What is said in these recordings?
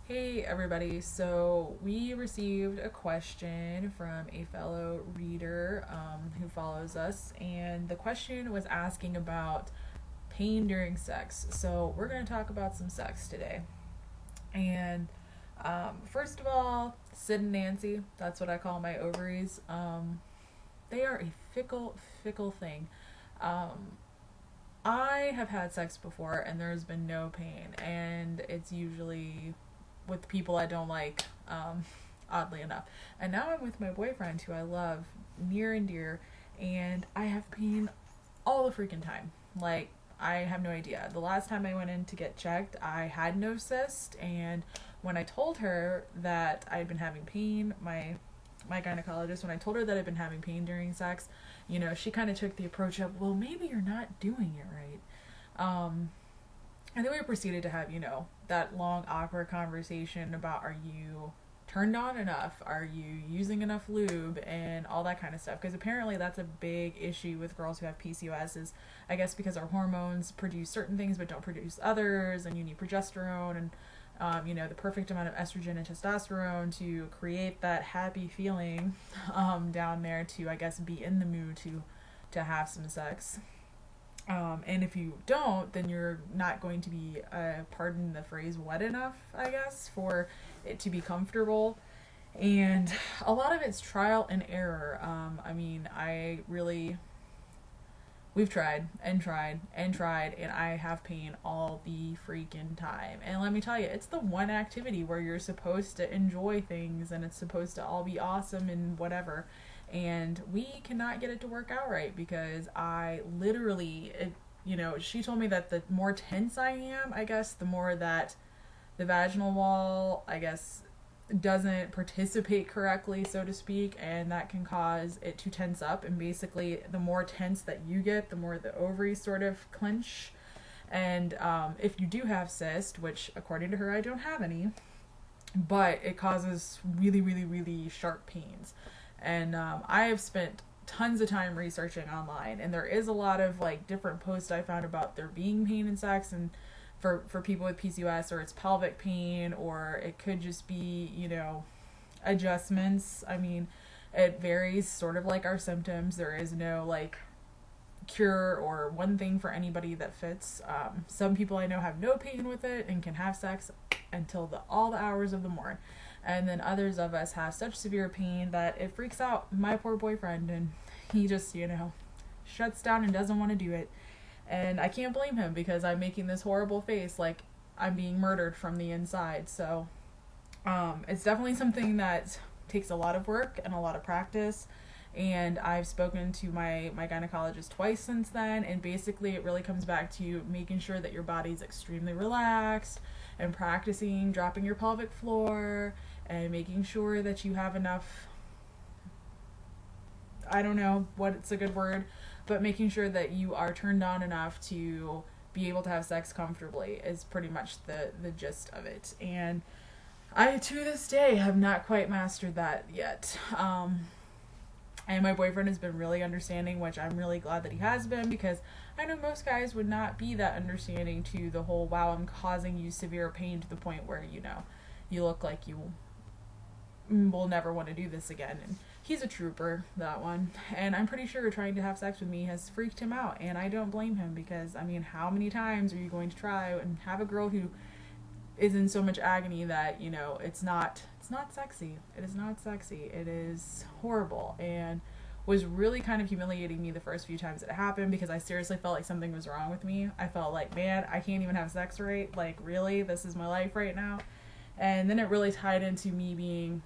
Hey everybody, so we received a question from a fellow reader who follows us, and the question was asking about pain during sex. So we're going to talk about some sex today. And first of all, Sid and Nancy, that's what I call my ovaries. They are a fickle thing. Um, I have had sex before and there's been no pain, and it's usually with people I don't like, oddly enough. And now I'm with my boyfriend, who I love near and dear, and I have pain all the freaking time. Like, I have no idea. The last time I went in to get checked, I had no cyst, and when I told her that I'd been having pain, my gynecologist, when I told her that I'd been having pain during sex, she kind of took the approach of, well, maybe you're not doing it right. And then we proceeded to have, that long, awkward conversation about, are you turned on enough? Are you using enough lube? And all that kind of stuff. Because apparently that's a big issue with girls who have PCOS is, I guess, because our hormones produce certain things but don't produce others. And you need progesterone and, the perfect amount of estrogen and testosterone to create that happy feeling down there to, I guess, be in the mood to have some sex. And if you don't, then you're not going to be, pardon the phrase, wet enough, I guess, for it to be comfortable. And a lot of it's trial and error. We've tried and tried and tried, and I have pain all the freaking time. And let me tell you, it's the one activity where you're supposed to enjoy things and it's supposed to all be awesome and whatever. And we cannot get it to work out right because I literally, she told me that the more tense I am, I guess, the more that the vaginal wall, I guess, doesn't participate correctly, so to speak, and that can cause it to tense up. And basically, the more tense that you get, the more the ovaries sort of clench. And if you do have cyst, which according to her, I don't have any, but it causes really, really, really sharp pains. And I have spent tons of time researching online, and there is a lot of like different posts I found about there being pain in sex, and for people with PCOS, or it's pelvic pain, or it could just be, adjustments. I mean, it varies sort of like our symptoms. There is no like cure or one thing for anybody that fits. Some people I know have no pain with it and can have sex until all the hours of the morn. And then others of us have such severe pain that it freaks out my poor boyfriend, and he just, shuts down and doesn't want to do it. And I can't blame him because I'm making this horrible face like I'm being murdered from the inside. So it's definitely something that takes a lot of work and a lot of practice. And I've spoken to my gynecologist twice since then, and basically it really comes back to making sure that your body's extremely relaxed and practicing dropping your pelvic floor and making sure that you have enough, I don't know what it's a good word, but making sure that you are turned on enough to be able to have sex comfortably is pretty much the gist of it. And I, to this day, have not quite mastered that yet. And my boyfriend has been really understanding, which I'm really glad that he has been, because I know most guys would not be that understanding to the whole, wow, I'm causing you severe pain to the point where, you look like you will never want to do this again. And he's a trooper, that one. And I'm pretty sure trying to have sex with me has freaked him out, and I don't blame him, because, how many times are you going to try and have a girl who is in so much agony that, it's not sexy. It is not sexy. It is horrible, and was really kind of humiliating me the first few times it happened, because I seriously felt like something was wrong with me. I felt like, man, I can't even have sex right. Like, really? This is my life right now? And then it really tied into me being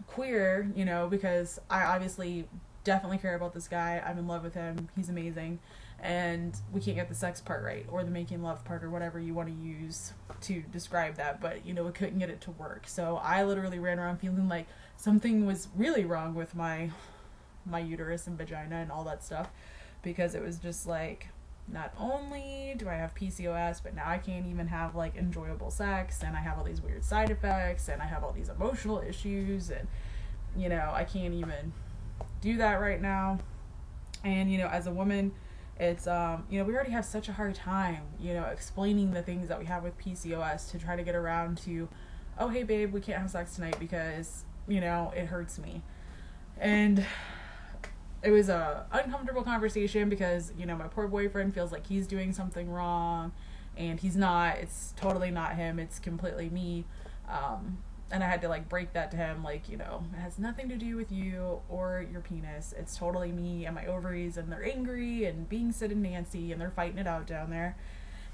queer, because I obviously definitely care about this guy. I'm in love with him. He's amazing. And we can't get the sex part right, or the making love part, or whatever you want to use to describe that, but we couldn't get it to work. So I literally ran around feeling like something was really wrong with my uterus and vagina and all that stuff, because it was just like, not only do I have PCOS, but now I can't even have like enjoyable sex, and I have all these weird side effects, and I have all these emotional issues, and I can't even do that right now. And as a woman, it's we already have such a hard time explaining the things that we have with PCOS, to try to get around to oh, hey, babe, we can't have sex tonight because, it hurts me. And it was a uncomfortable conversation because, my poor boyfriend feels like he's doing something wrong, and he's not. It's totally not him. It's completely me. And I had to like break that to him, like, it has nothing to do with you or your penis. It's totally me and my ovaries, and they're angry and being Sid and Nancy, and they're fighting it out down there.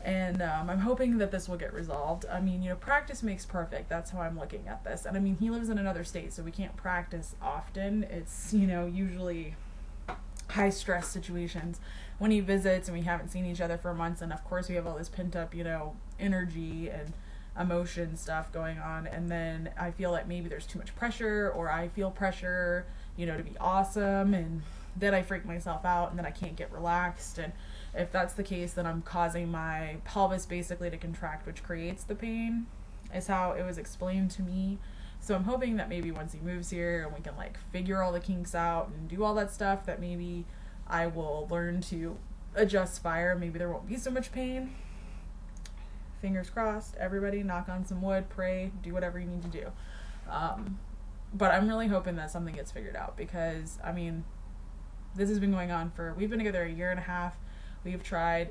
And I'm hoping that this will get resolved. I mean, practice makes perfect. That's how I'm looking at this. And I mean, he lives in another state, so we can't practice often. It's, usually high stress situations when he visits and we haven't seen each other for months. And of course, we have all this pent up, energy and emotion stuff going on. And then I feel like maybe there's too much pressure, or I feel pressure, to be awesome. And then I freak myself out, and then I can't get relaxed. And if that's the case, then I'm causing my pelvis basically to contract, which creates the pain, is how it was explained to me. So I'm hoping that maybe once he moves here and we can like figure all the kinks out and do all that stuff, that maybe I will learn to adjust fire. Maybe there won't be so much pain. Fingers crossed. Everybody knock on some wood, pray, do whatever you need to do. But I'm really hoping that something gets figured out, because I mean, this has been going on we've been together a year and a half. We've tried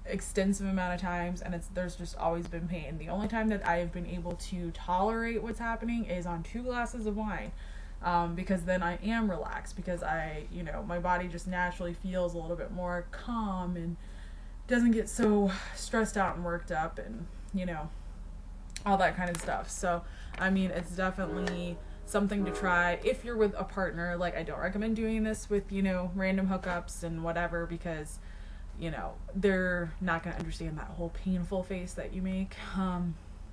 extensive amount of times, and there's just always been pain. The only time that I have been able to tolerate what's happening is on 2 glasses of wine, because then I am relaxed, because my body just naturally feels a little bit more calm and doesn't get so stressed out and worked up, and all that kind of stuff. So I mean, it's definitely something to try if you're with a partner. Like, I don't recommend doing this with random hookups and whatever, because they're not going to understand that whole painful face that you make.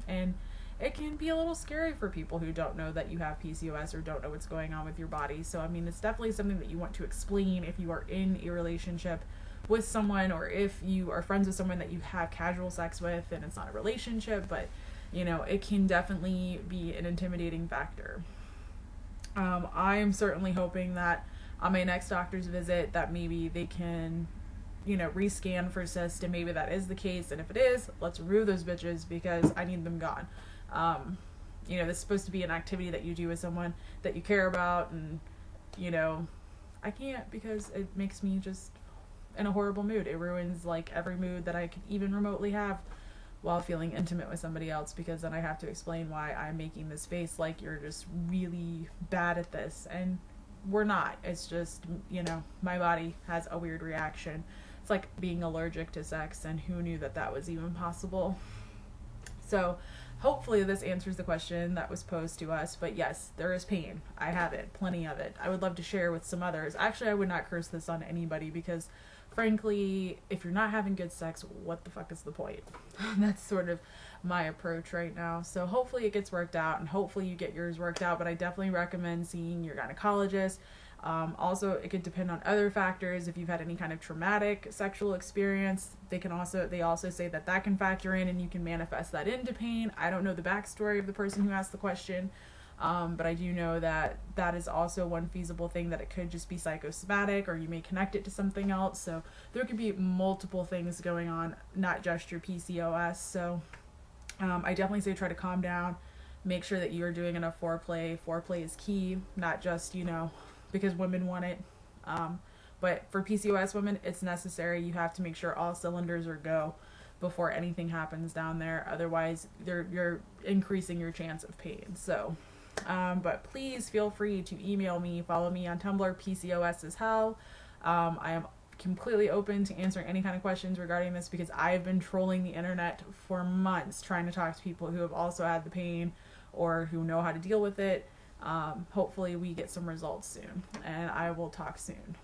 And it can be a little scary for people who don't know that you have PCOS or don't know what's going on with your body. So, I mean, it's definitely something that you want to explain if you are in a relationship with someone, or if you are friends with someone that you have casual sex with and it's not a relationship, but, it can definitely be an intimidating factor. I am certainly hoping that on my next doctor's visit that maybe they can rescan for cyst, and maybe that is the case. And if it is, let's remove those bitches, because I need them gone. This is supposed to be an activity that you do with someone that you care about, and I can't, because it makes me just in a horrible mood. It ruins like every mood that I could even remotely have while feeling intimate with somebody else, because then I have to explain why I'm making this face like you're just really bad at this, and we're not. It's just, my body has a weird reaction. It's like being allergic to sex, and who knew that was even possible. So hopefully this answers the question that was posed to us. But yes, there is pain. I have it, plenty of it. I would love to share with some others. Actually, I would not curse this on anybody, because frankly, if you're not having good sex, what the fuck is the point? That's sort of my approach right now. So hopefully it gets worked out, and hopefully you get yours worked out. But I definitely recommend seeing your gynecologist. Also, it could depend on other factors. If you've had any kind of traumatic sexual experience, they also say that can factor in, and you can manifest that into pain. I don't know the backstory of the person who asked the question, but I do know that is also one feasible thing, that it could just be psychosomatic, or you may connect it to something else. So there could be multiple things going on, not just your PCOS. So I definitely say try to calm down. Make sure that you're doing enough foreplay. Foreplay is key, not just, because women want it. But for PCOS women, it's necessary. You have to make sure all cylinders are go before anything happens down there. Otherwise, you're increasing your chance of pain. So, but please feel free to email me. Follow me on Tumblr, PCOS is hell. I am completely open to answering any kind of questions regarding this, because I've been trolling the internet for months trying to talk to people who have also had the pain, or who know how to deal with it. Hopefully we get some results soon, and I will talk soon.